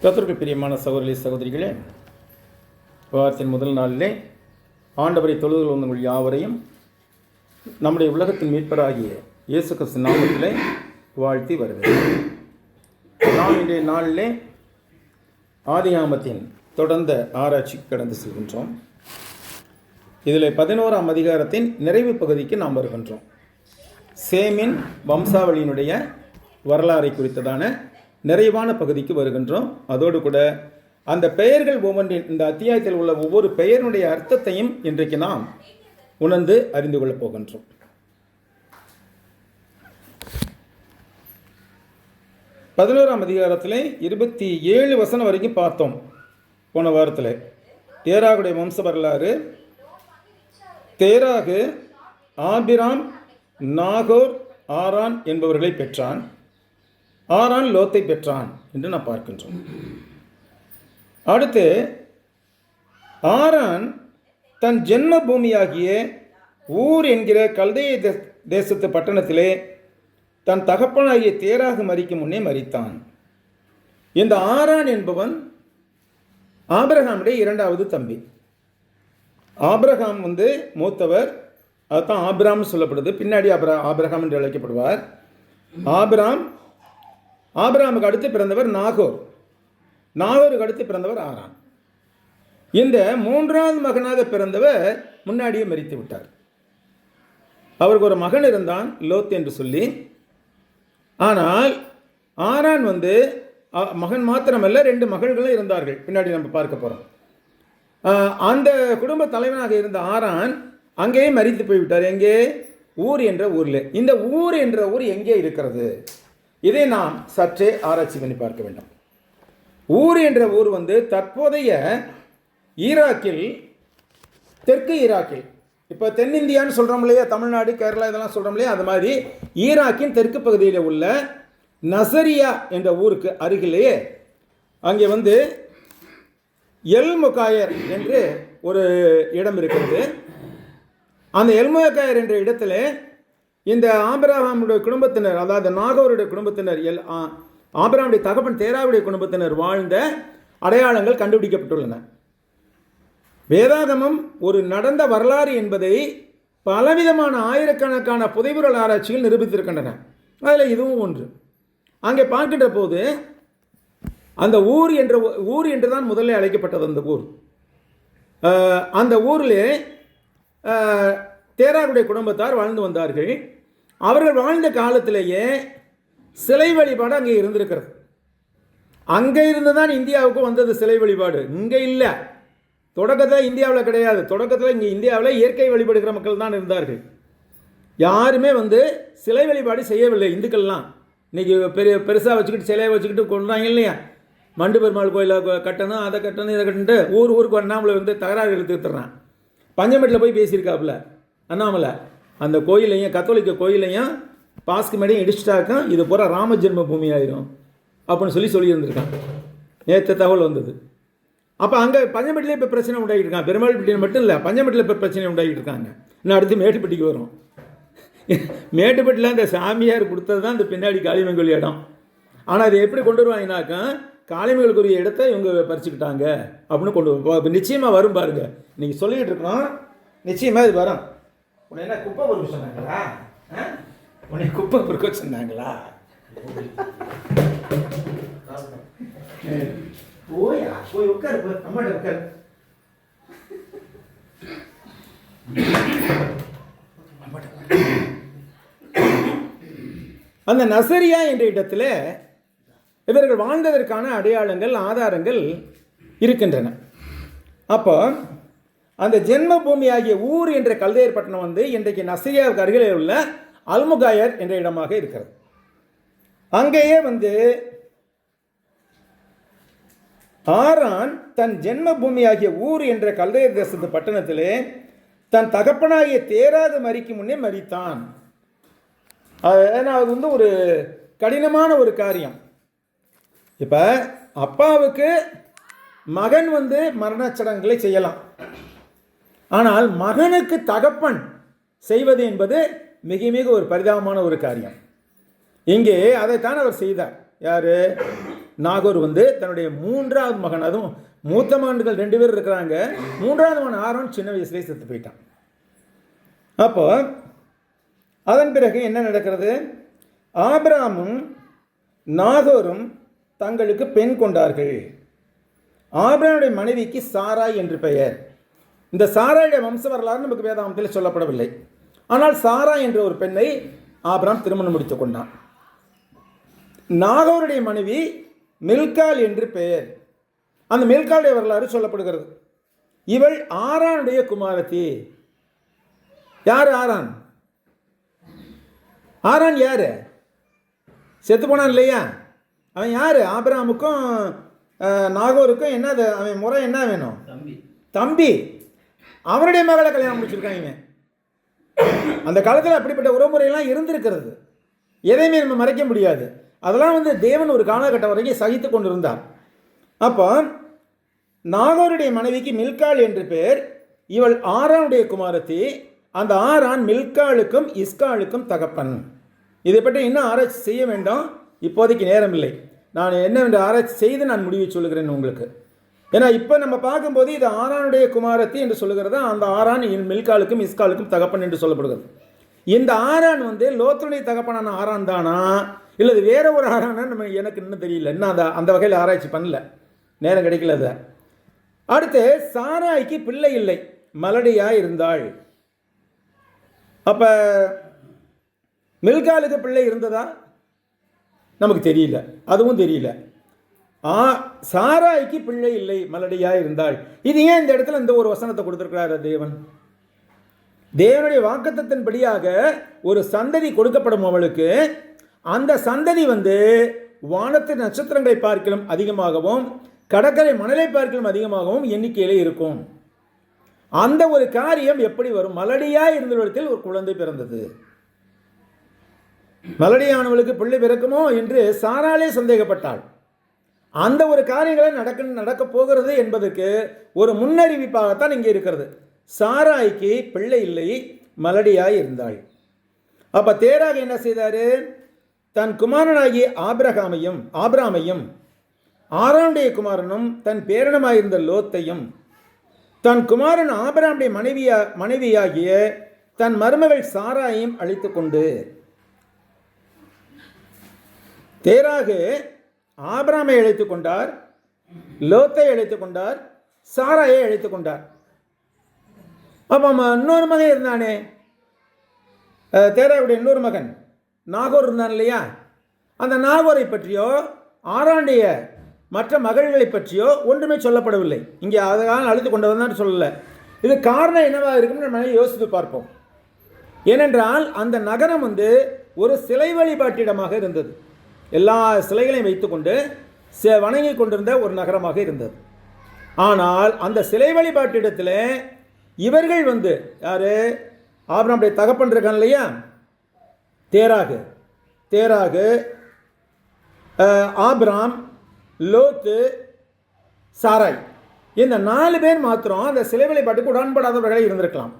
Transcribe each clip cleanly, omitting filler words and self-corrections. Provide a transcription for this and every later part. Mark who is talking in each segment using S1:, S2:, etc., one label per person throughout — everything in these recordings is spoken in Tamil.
S1: கர்த்தருக்கு பிரியமான சகோதரி சகோதரிகளே, வாரத்தின் முதல் நாளிலே ஆண்டவரை தொழுது உங்கள் யாவரையும் நம்முடைய உலகத்தின் மீட்பராகிய இயேசு கிறிஸ்து நாமத்திலே வாழ்த்தி வருகிறேன். நாம் இன்றைய நாளிலே ஆதியாகமத்தின் தொடர்ந்த ஆராய்ச்சிக்கு கடந்து செல்கின்றோம். இதில் 11ஆம் அதிகாரத்தின் நிறைவு பகுதிக்கு நாம் வருகின்றோம். சேமின் வம்சாவளியினுடைய வரலாறை குறித்ததான நிறைவான பகுதிக்கு வருகின்றோம். அதோடு கூட அந்த பெயர்கள் ஒவ்வொன்றின் இந்த அத்தியாயத்தில் உள்ள ஒவ்வொரு பெயருடைய அர்த்தத்தையும் இன்றைக்கு நாம் உணர்ந்து அறிந்து கொள்ளப் போகின்றோம். பதினோராம் அதிகாரத்தில் 27 வசனம் வரைக்கும் பார்த்தோம். போன வாரத்தில் தேராகுடைய வம்ச வரலாறு. தேராகு ஆபிராம், நாகோர், ஆரான் என்பவர்களை பெற்றான். ஆரான் லோத்தை பெற்றான் என்று நாம் பார்க்கின்றோம். அடுத்து ஆரான் தன் ஜென்ம பூமியாகிய ஊர் என்கிற கல்தேய தேசத்து பட்டணத்திலே தன் தகப்பனாகிய தேராகு மரிக்கும் முன்னே மரித்தான். இந்த ஆரான் என்பவன் ஆபிரகாமுடைய இரண்டாவது தம்பி. ஆபிரகாம் மூத்தவர், அதுதான் ஆபிராம் சொல்லப்படுது. பின்னாடி ஆபிரகாம் என்று அழைக்கப்படுவார். ஆபிராமுக்கு அடுத்து பிறந்தவர் நாகோர். நாகோருக்கு அடுத்து பிறந்தவர் ஆரான். இந்த மூன்றாவது மகனாக பிறந்தவர் முன்னாடியே மரித்து விட்டார். அவருக்கு ஒரு மகன் இருந்தான், லோத் என்று சொல்லி. ஆனால் ஆரான் மகன் மாத்திரமல்ல, 2 மகள்களும் இருந்தார்கள். பின்னாடி நம்ம பார்க்க போகிறோம். அந்த குடும்ப தலைவனாக இருந்த ஆரான் அங்கேயே மரித்து போய்விட்டார். எங்கே? ஊர் என்ற ஊரில். இந்த ஊர் என்ற ஊர் எங்கே இருக்கிறது? இதை நாம் சற்றே ஆராய்ச்சி பண்ணி பார்க்க வேண்டும். ஊர் என்ற ஊர் தற்போதைய ஈராக்கில், தெற்கு ஈராக்கில், இப்போ தென்னிந்தியான்னு சொல்கிறோம் இல்லையா, தமிழ்நாடு, கேரளா இதெல்லாம் சொல்கிறோம் இல்லையா, அது மாதிரி ஈராக்கின் தெற்கு பகுதியில் உள்ள நசரியா என்ற ஊருக்கு அருகிலேயே அங்கே எல் முகாயர் என்று ஒரு இடம் இருக்கிறது. அந்த எல் முகாயர் என்ற இடத்துல இந்த ஆபிரகாமுடைய குடும்பத்தினர், அதாவது நாகோருடைய குடும்பத்தினர், ஆபிரகாமுடைய தகப்பன் தேராவுடைய குடும்பத்தினர் வாழ்ந்த அடையாளங்கள் கண்டுபிடிக்கப்பட்டுள்ளன. வேதாகமம் ஒரு நடந்த வரலாறு என்பதை பலவிதமான ஆயிரக்கணக்கான புதைபொருள் ஆராய்ச்சிகள் நிரூபித்திருக்கின்றன. அதில் இதுவும் ஒன்று. அங்கே பார்க்கின்ற போது அந்த ஊர் என்று தான் முதலில் அழைக்கப்பட்டது. அந்த ஊர், அந்த ஊரிலே தேராகுடைய குடும்பத்தார் வாழ்ந்து வந்தார்கள். அவர்கள் வாழ்ந்த காலத்திலேயே சிலை வழிபாடு அங்கே இருந்திருக்கிறது. அங்கே இருந்து தான் இந்தியாவுக்கு வந்தது சிலை வழிபாடு. இங்கே இல்லை, தொடக்கத்தில் இந்தியாவில் கிடையாது. தொடக்கத்தில் இங்கே இந்தியாவில் இயற்கை வழிபடுகிற மக்கள் தான் இருந்தார்கள். யாருமே சிலை வழிபாடு செய்யவில்லை. இந்துக்கள்லாம் இன்றைக்கி பெருசாக வச்சுக்கிட்டு சிலையை வச்சுக்கிட்டு கொண்டாங்க இல்லையா, மண்டு பெருமாள் கோயிலை கட்டணும், அதை கட்டணும், இதை கட்டுன்ட்டு ஊருக்கு அண்ணாமலை தகராறு எடுத்துக்கிறான். பஞ்சமெட்டில் போய் பேசியிருக்காப்புல அண்ணாமலை. அந்த கோயிலையும், கத்தோலிக்க கோயிலையும் பாஸ்க்கு மேடையும் இடிச்சிட்டாக்கா இது பூரா ராம ஜென்ம பூமி ஆயிரும் அப்படின்னு சொல்லியிருந்திருக்கான். நேற்று தகவல் வந்தது. அப்போ அங்கே பஞ்சமெட்டிலே இப்போ பிரச்சனை உண்டாகிட்டு இருக்கான். பெருமாள் பட்டியில் மட்டும் இல்லை, பஞ்சமெட்டில் இப்போ பிரச்சனை உண்டாகிட்டு இருக்காங்க. இன்னும் அடுத்து மேட்டுப்பட்டிக்கு வரும். மேட்டுப்பட்டியில் அந்த சாமியார் கொடுத்தது தான் இந்த பின்னாடி காளியம்மன் கோயில் இடம். ஆனால் அதை எப்படி கொண்டு வருவாங்கனாக்கா, காளியம்மனுக்குரிய இடத்த இவங்க பறிச்சுக்கிட்டாங்க அப்படின்னு கொண்டு வரும். நிச்சயமாக வரும் பாருங்க. நீங்கள் சொல்லிக்கிட்டு இருக்கோம், நிச்சயமாக இது வரும். உன்னை என்ன குப்பை பொறுக்க சொன்னாங்களா? உன்னை குப்பை பொறுக்க சொன்னாங்களா? போய் உட்காரு, அம்மாட்ட உட்காரு. அந்த நசரியா என்ற இடத்துல இவர்கள் வாழ்ந்ததற்கான அடையாளங்கள், ஆதாரங்கள் இருக்கின்றன. அப்போ அந்த ஜென்ம பூமி ஆகிய ஊர் என்ற கல்தேயர் பட்டணம் இன்றைக்கு நசரியாவுக்கு அருகிலே உள்ள அல்முகாயர் என்ற இடமாக இருக்கிறது. அங்கேயே ஆரான் தன் ஜென்ம பூமி ஆகிய ஊர் என்ற கல்தேயர் தேசத்து பட்டணத்திலே தன் தகப்பனாகிய தேராது மரிக்கும் முன்னே மரித்தான். ஏன்னா அது ஒரு கடினமான ஒரு காரியம். இப்போ அப்பாவுக்கு மகன் மரணச்சடங்குகளை செய்யலாம். ஆனால் மகனுக்கு தகப்பன் செய்வது என்பது மிக மிக ஒரு பரிதாபமான ஒரு காரியம். இங்கே அதைத்தான் அவர் செய்தார். யார்? நாகூர் வந்து தன்னுடைய 3வது மகன், அதுவும் மூத்த மகன்கள் 2 பேர் இருக்கிறாங்க, 3வது மகன் ஆரோன் சின்ன வயசுலேயே செத்து போயிட்டான். அப்போ அதன் பிறகு என்ன நடக்கிறது? ஆபிரகாமும் நாகோரும் தங்களுக்கு பெண் கொண்டார்கள். ஆபிரகாமுடைய மனைவிக்கு சாராய் என்று பெயர். இந்த சாராயுடைய வம்ச வரலாறு நமக்கு வேதாகமத்தில் சொல்லப்படவில்லை. ஆனால் சாராய் என்ற ஒரு பெண்ணை ஆபிரகாம் திருமணம் முடித்துக் கொண்டான். நாகோருடைய மனைவி மில்காள் என்று பெயர். அந்த மில்காளுடைய வரலாறு சொல்லப்படுகிறது. இவள் ஆரானுடைய குமாரத்தி. யார் ஆரான்? ஆரான் யாரு? செத்து போனான் இல்லையா? அவன் யாரு? ஆபிரகாமுக்கும் நாகோருக்கும் என்னது அவன் முறை? என்ன வேணும்? தம்பி. அவனுடைய மகளை கல்யாணம் முடிச்சிருக்காங்க. அந்த காலத்தில் அப்படிப்பட்ட உறவுமுறையெல்லாம் இருந்திருக்கிறது. எதையுமே நம்ம மறைக்க முடியாது. அதெல்லாம் வந்து தேவன் ஒரு காலகட்டம் வரைக்கும் சகித்து கொண்டிருந்தார். அப்போ நாகோருடைய மனைவிக்கு மில்காள் என்று பேர். இவள் ஆரானுடைய குமாரத்தி. அந்த ஆரான் மில்காளுக்கும் இஸ்காளுக்கும் தகப்பன். இதை பற்றி இன்னும் ஆராய்ச்சி செய்ய வேண்டும். இப்போதைக்கு நேரம் இல்லை. நான் என்னவென்று ஆராய்ச்சி செய்து நான் முடிவை சொல்லுகிறேன் உங்களுக்கு. ஏன்னா இப்போ நம்ம பார்க்கும்போது இது ஆரானுடைய குமாரத்தி என்று சொல்லுகிறது. அந்த ஆரான் மில்காளுக்கும் இஸ்காளுக்கும் தகப்பன் என்று சொல்லப்படுகிறது. இந்த ஆரான் வந்து லோத்துடைய தகப்பனான ஆரான் தானா இல்லை வேற ஒரு ஆரானா நம்ம எனக்கு இன்னும் தெரியல. இன்னும் அந்த வகையில் ஆராய்ச்சி பண்ணல, நேரம் கிடைக்கல. அதை அடுத்து சாராய்க்கு பிள்ளை இல்லை, மலடியாக இருந்தாள். அப்போ மில்காலுக்கு பிள்ளை இருந்ததா? நமக்கு தெரியல, அதுவும் தெரியல. சாராய்க்கு பிள்ளை இல்லை, மலடியாக இருந்தாள். இது ஏன் இந்த இடத்துல இந்த ஒரு வசனத்தை கொடுத்திருக்கிறார் தேவன்? தேவனுடைய வாக்குத்தத்தின்படியாக ஒரு சந்ததி கொடுக்கப்படும் அவளுக்கு. அந்த சந்ததி வந்து வானத்து நட்சத்திரங்களை பார்க்கலும் அதிகமாகவும் கடற்கரை மணலை பார்க்கலும் அதிகமாகவும் எண்ணிக்கையிலே இருக்கும். அந்த ஒரு காரியம் எப்படி வரும்? மலடியாய் இருந்தவரிடத்தில் ஒரு குழந்தை பிறந்தது. மலடியானவளுக்கு பிள்ளை பிறக்குமோ என்று சாராளே சந்தேகப்பட்டாள். அந்த ஒரு காரியங்களை நடக்க போகிறது என்பதற்கு ஒரு முன்னறிவிப்பாகத்தான் இங்கே இருக்கிறது. சாராய்க்கு பிள்ளை இல்லை, மலடியாய் இருந்தாள். அப்ப தேராக என்ன செய்தாரு? தன் குமாரனாகிய ஆபிரகாமையும் ஆரானுடைய குமாரனும் தன் பேரனமாயிருந்த லோத்தையும் தன் குமாரன் ஆபிரகாமுடைய மனைவியாகிய தன் மருமகள் சாராயையும் அழைத்து கொண்டு, தேராக ஆபிரகாமை அழைத்துக் கொண்டார், லோத்தை அழைத்துக் கொண்டார், சாராயை அழைத்துக் கொண்டார். அப்போ இன்னொரு மகன் இருந்தானே, தேராவுடைய இன்னொரு மகன் நாகோர் இருந்தான் இல்லையா? அந்த நாகோரை பற்றியோ ஆரானுடைய மற்ற மகள்களை பற்றியோ ஒன்றுமே சொல்லப்படவில்லை. இங்கே அதனால் அழைத்து கொண்டவன் சொல்லலை. இது காரணம் என்னவாக இருக்குன்னு நம்ம யோசித்து பார்ப்போம். ஏனென்றால் அந்த நகரம் வந்து ஒரு சிலை வழிபாட்டிடமாக இருந்தது. எல்லா சிலைகளையும் வைத்துக்கொண்டு வணங்கி கொண்டிருந்த ஒரு நகரமாக இருந்தது. ஆனால் அந்த சிலை வழிபாட்டிடத்தில் இவர்கள் வந்து யாரு? ஆபிரகாமுடைய தகப்பன் இருக்கான் இல்லையா? தேராகு, ஆபிரகாம், லோத்து, சாராய், இந்த 4 பேர் மாத்திரம் அந்த சிலை வழிபாட்டுக்கு உடன்படாதவர்களாக இருந்திருக்கலாம்.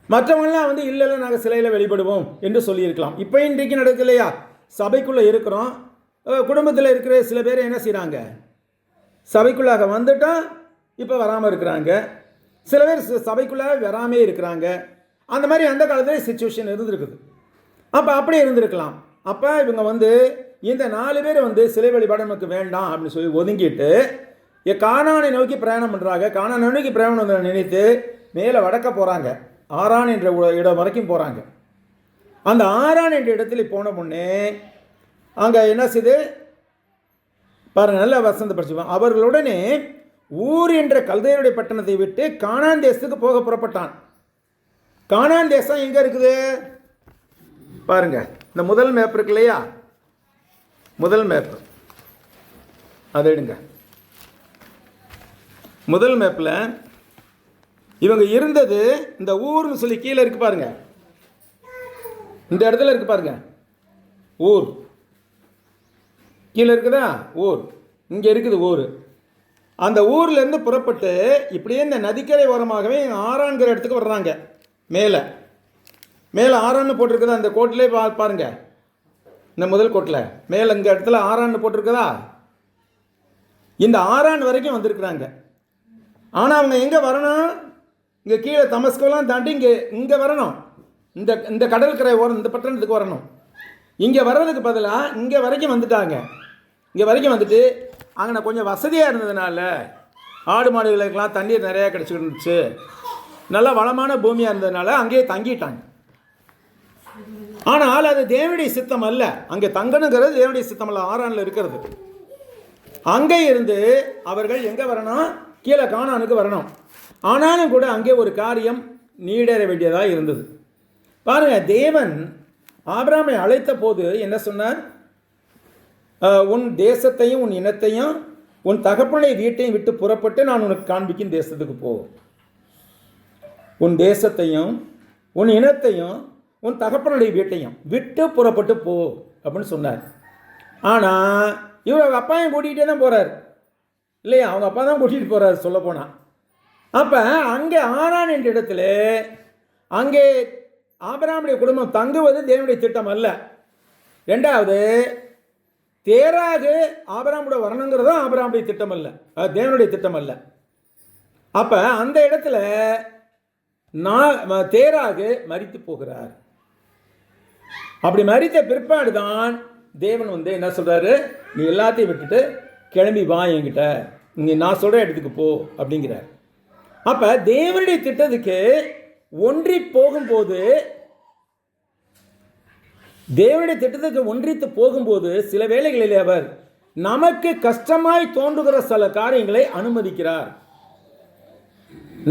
S1: மற்றவங்களாம் வந்து இல்லை நாங்கள் சிலையில் வழிபடுவோம் என்று சொல்லியிருக்கலாம். இப்போ இன்றைக்கு நடக்கலையா? சபைக்குள்ளே இருக்கிறோம், குடும்பத்தில் இருக்கிற சில பேர் என்ன செய்கிறாங்க? சபைக்குள்ளாக வந்துட்டால் இப்போ வராமல் இருக்கிறாங்க. சில பேர் சபைக்குள்ளாக வராமே இருக்கிறாங்க. அந்த மாதிரி அந்த காலத்தில் சிச்சுவேஷன் இருந்திருக்குது. அப்போ அப்படி இருந்திருக்கலாம். அப்போ இவங்க வந்து இந்த 4 பேர் வந்து சிலை வழிபாடு நமக்கு வேண்டாம் அப்படின்னு சொல்லி ஒதுங்கிட்டு கானானை நோக்கி பிரயாணம் பண்ணுறாங்க. கானானை நோக்கி பிரயாணம் நினைத்து மேலே வடக்க போகிறாங்க. ஆரான் என்ற இடம் வரைக்கும் போகிறாங்க. அந்த ஆரான் என்ற இடத்துல போன முன்னே அங்கே என்ன செய்து பாருங்க, நல்ல வசந்த படிச்சுப்போம். அவர்களுடனே ஊர் என்ற கல்தையருடைய பட்டணத்தை விட்டு கானான் தேசத்துக்கு போக புறப்பட்டான். கானான் தேசம் எங்கே இருக்குது பாருங்க. இந்த முதல் மேப் இருக்கு இல்லையா? முதல் மேப் அதை எடுங்க. முதல் மேப்பில் இவங்க இருந்தது இந்த ஊர்னு சொல்லி கீழே இருக்கு பாருங்க. இந்த இடத்துல இருக்கு பாருங்க, ஊர் கீழே இருக்குதா? ஊர் இங்கே இருக்குது ஊர். அந்த ஊர்லேருந்து புறப்பட்டு இப்படியே இந்த நதிக்கரை ஓரமாகவே ஆரான்கிற இடத்துக்கு வர்றாங்க. மேலே ஆரான்னு போட்டிருக்குதா? அந்த கோட்டிலே பாருங்க, இந்த முதல் கோட்டில் மேலே இங்கே இடத்துல ஆரான்னு போட்டிருக்குதா? இந்த ஆரான் வரைக்கும் வந்திருக்கிறாங்க. ஆனால் அவங்க எங்கே வரணும்? இங்கே கீழே தமஸ்கோலாம் தாண்டி இங்கே வரணும். இந்த கடற்கரை ஓரம் இந்த பட்டணத்துக்கு வரணும். இங்கே வர்றதுக்கு பதிலாக இங்கே வரைக்கும் வந்துட்டாங்க. இங்கே வரைக்கும் வந்துட்டு அங்கே கொஞ்சம் வசதியாக இருந்ததுனால ஆடு மாடுகளுக்கெல்லாம் தண்ணீர் நிறையா கிடச்சிக்கிட்டு இருந்துச்சு, நல்ல வளமான பூமியாக இருந்ததுனால அங்கேயே தங்கிட்டாங்க. ஆனால் அது தேவனுடைய சித்தம் அல்ல. அங்கே தங்கணுங்கிறது தேவனுடைய சித்தம் அல்ல. ஆரானில் இருக்கிறது. அங்கே இருந்து அவர்கள் எங்கே வரணும்? கீழே கானானுக்கு வரணும். ஆனாலும் கூட அங்கே ஒரு காரியம் நீடேற வேண்டியதாக இருந்தது. பாருங்கள், தேவன் ஆபிரகாமை அழைத்த போது என்ன சொன்னார்? உன் தேசத்தையும் உன் இனத்தையும் உன் தகப்பனுடைய வீட்டையும் விட்டு புறப்பட்டு நான் உனக்கு காண்பிக்கும் தேசத்துக்கு போ. உன் தேசத்தையும் உன் இனத்தையும் உன் தகப்பனுடைய வீட்டையும் விட்டு புறப்பட்டு போ அப்படின்னு சொன்னார். ஆனால் இவர் அவங்க அப்பாவையும் கூட்டிகிட்டே தான் போகிறார் இல்லையா? அவங்க அப்பா தான் கூட்டிகிட்டு போகிறார் சொல்ல போனால். அப்போ அங்கே ஆரான் என்ற இடத்துல அங்கே ஆபிரகாமுடைய குடும்பம் தங்குவது தேவனுடைய திட்டம் அல்ல. ரெண்டாவது, தேராகு ஆபிரகாமுடைய வரணுங்கிறதும் ஆபிரகாமுடைய திட்டம் அல்ல, தேவனுடைய திட்டம் அல்ல. அப்போ அந்த இடத்துல தேராகு மரித்து போகிறார். அப்படி மரித்த பிற்பாடு தான் தேவன் என்ன சொல்கிறாரு? நீ எல்லாத்தையும் விட்டுட்டு கிளம்பி வா என்கிட்ட, இங்கே நான் சொல்கிற இடத்துக்கு போ அப்படிங்கிறார். அப்போ தேவனுடைய திட்டத்துக்கு ஒன்றி போகும்போது, தேவனுடைய திட்டத்துக்கு ஒன்றித்து போகும்போது சில வேளைகளில் அவர் நமக்கு கஷ்டமாய் தோன்றுகிற சில காரியங்களை அனுமதிக்கிறார்.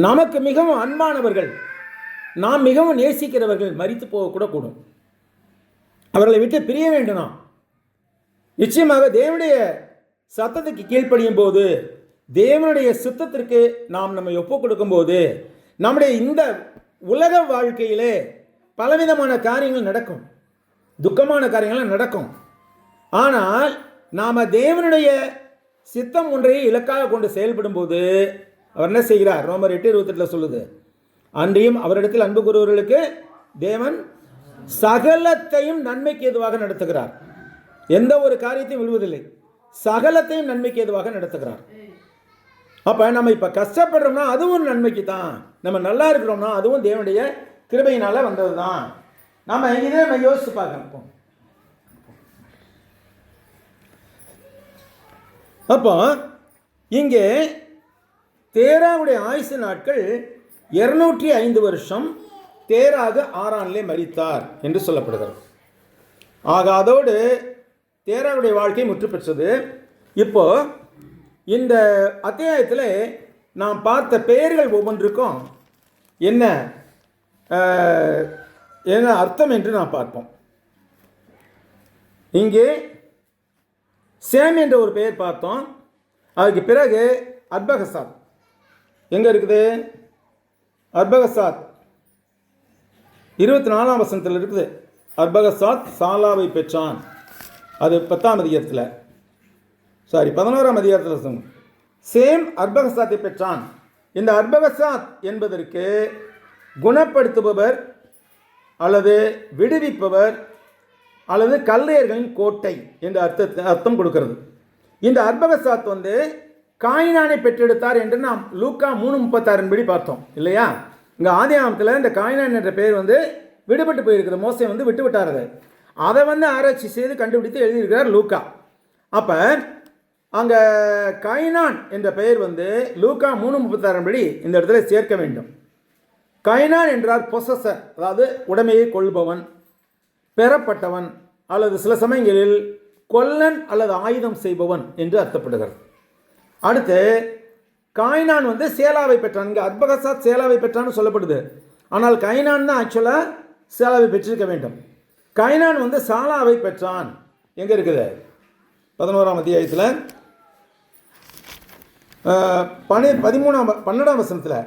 S1: நமக்கு மிகவும் அன்பானவர்கள், நாம் மிகவும் நேசிக்கிறவர்கள் மரித்து போகக்கூட கூடும். அவர்களை விட்டு பிரிய வேண்டும். நிச்சயமாக தேவனுடைய சத்தத்துக்கு கீழ்ப்படியும் போது, தேவனுடைய சித்தத்திற்கு நாம் நம்மை ஒப்பு கொடுக்கும் போது, நம்முடைய இந்த உலக வாழ்க்கையிலே பலவிதமான காரியங்கள் நடக்கும், துக்கமான காரியங்கள் நடக்கும். ஆனால் நாம் தேவனுடைய சித்தம் ஒன்றை இலக்காக கொண்டு செயல்படும் போது அவர் என்ன செய்கிறார்? ரோமர் 8:28 சொல்லுது, அன்றியும் அவரிடத்தில் அன்பு கூறுவர்களுக்கு தேவன் சகலத்தையும் நன்மைக்கு ஏதுவாக நடத்துகிறார். எந்த ஒரு காரியத்தையும் விடுவதில்லை, சகலத்தையும் நன்மைக்கு ஏதுவாக நடத்துகிறார். அப்போ நம்ம இப்போ கஷ்டப்படுறோம்னா அதுவும் நன்மைக்கு தான். நம்ம நல்லா இருக்கிறோம்னா அதுவும் தேவனுடைய கிருபையினால் வந்தது தான். நம்ம இதை நம்ம யோசித்து பார்க்கணும். அப்போ இங்கே தேராவுடைய ஆயுசு நாட்கள் 205 வருஷம். தேராக ஆரானிலே மரித்தார் என்று சொல்லப்படுகிறது. ஆக அதோடு தேராவுடைய வாழ்க்கை முற்று பெற்றது. இப்போ இந்த அத்தியாயத்தில் நாம் பார்த்த பெயர்கள் ஒவ்வொன்றுக்கும் என்ன என்ன அர்த்தம் என்று நாம் பார்ப்போம். இங்கே சேம் என்ற ஒரு பெயர் பார்த்தோம். அதுக்கு பிறகு அர்பகசாத் எங்கே இருக்குது? அர்பகசாத் 24ஆம் வசனத்தில் இருக்குது. அர்பகசாத் சாலாவை பெற்றான். அது 10ஆம் அதிகாரத்தில், 11ஆம் அதிகாரத்தில் சேம் அர்பகசாத்தை பெற்றான். இந்த அர்பகசாத் என்பதற்கு குணப்படுத்துபவர் அல்லது விடுவிப்பவர் அல்லது கல்லையர்களின் கோட்டை என்ற அர்த்தம் கொடுக்கிறது. இந்த அர்பகசாத் காயினானை பெற்றெடுத்தார் என்று நாம் லூக்கா 3:36 படி பார்த்தோம் இல்லையா? இங்கே ஆதியாகமத்தில் இந்த காயினான் என்ற பெயர் விடுபட்டு போயிருக்கிறது. மோசே விட்டு விட்டார். அதை ஆராய்ச்சி செய்து கண்டுபிடித்து எழுதியிருக்கிறார் லூக்கா. அப்போ அங்கே காயினான் என்ற பெயர் லூக்கா 3:36 படி இந்த இடத்துல சேர்க்க வேண்டும். காயினான் என்றால் பொசஸர், அதாவது உடைமையை கொள்பவன், பெறப்பட்டவன், அல்லது சில சமயங்களில் கொல்லன் அல்லது ஆயுதம் செய்பவன் என்று அர்த்தப்படுகிறது. அடுத்து காயினான் சேலாவை பெற்றான். இங்கே அர்பகசாத் சேலாவை பெற்றான்னு சொல்லப்படுது. ஆனால் காயினான் தான் ஆக்சுவலாக சேலாவை பெற்றிருக்க வேண்டும். காயினான் சாலாவை பெற்றான். எங்கே இருக்குது? 11ஆம் அத்தியாயத்தில் 12ஆம் வசனத்தில்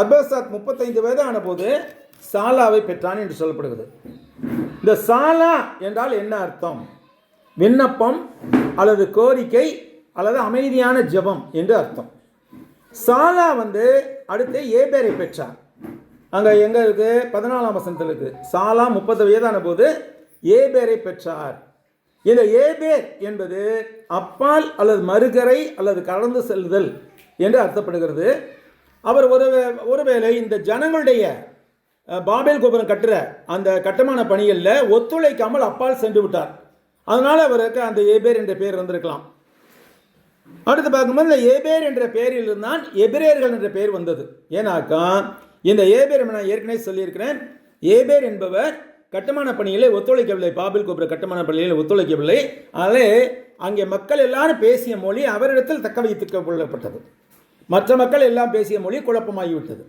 S1: அர்பகசாத் 35 வயது ஆன போது சாலாவை பெற்றான் என்று சொல்லப்படுகிறது. இந்த சாலா என்றால் என்ன அர்த்தம்? விண்ணப்பம் அல்லது கோரிக்கை அல்லது அமைதியான ஜெபம் என்று அர்த்தம். சாலா அடுத்து ஏபேரை பெற்றார். அங்கே எங்கே இருக்குது? 14ஆம் வசனத்தில் இருக்குது. சாலா 30 வயதான போது ஏபேரை பெற்றார். இந்த ஏபேர் என்பது அப்பால் அல்லது மறுகரை அல்லது கடந்து செல்லுதல் என்று அர்த்தப்படுகிறது. அவர் ஒருவேளை இந்த ஜனங்களுடைய பாபேல் கோபுரம் கட்டுற அந்த கட்டுமான பணிகளில் ஒத்துழைக்காமல் அப்பால் சென்று விட்டார். அதனால் அவருக்கு அந்த ஏபேர் என்ற பெயர் வந்திருக்கலாம். அடுத்து பார்க்கும்போது இந்த ஏபேர் என்ற பெயரில் இருந்தால் எபிரேயர்கள் என்ற பெயர் வந்தது. ஏன்னாக்கா இந்த ஏபேர் நான் ஏற்கனவே சொல்லியிருக்கிறேன், ஏபேர் என்பவர் கட்டுமான பணிகளை ஒத்துழைக்கவில்லை, பாபில் கோபுர கட்டுமான பணிகளை ஒத்துழைக்கவில்லை. அதே அங்கே மக்கள் எல்லாரும் பேசிய மொழி அவரிடத்தில் தக்க வைத்துக் கொள்ளப்பட்டது. மற்ற மக்கள் எல்லாம் பேசிய மொழி குழப்பமாகிவிட்டது.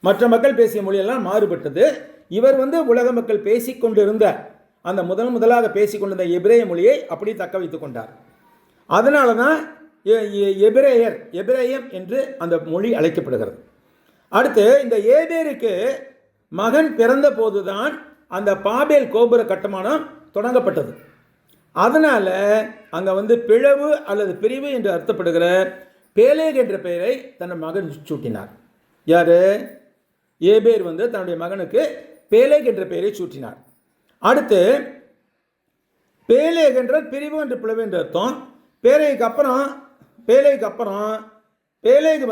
S1: மற்ற மக்கள் பேசிய மொழியெல்லாம் மாறுபட்டது. இவர் உலக மக்கள் பேசிக்கொண்டிருந்த அந்த முதலாக பேசிக்கொண்டிருந்த எபிரேய மொழியை அப்படி தக்க வைத்துக் கொண்டார். அதனால தான் எபிரேயம் என்று அந்த மொழி அழைக்கப்படுகிறது. அடுத்து இந்த ஏபேருக்கு மகன் பிறந்த போதுதான் அந்த பாபேல் கோபுர கட்டுமானம் தொடங்கப்பட்டது. அதனால் அங்கே பிளவு அல்லது பிரிவு என்று அர்த்தப்படுகிற பேலேக் என்ற பெயரை தன் மகன் சூட்டினார். யார்? ஏபேர் தன்னுடைய மகனுக்கு பேலேக் என்ற பெயரை சூட்டினார். அடுத்து பேலேக் என்ற பிரிவு என்ற பிளவு என்ற அர்த்தம். பேலேக்கு அப்புறம் பேலேக்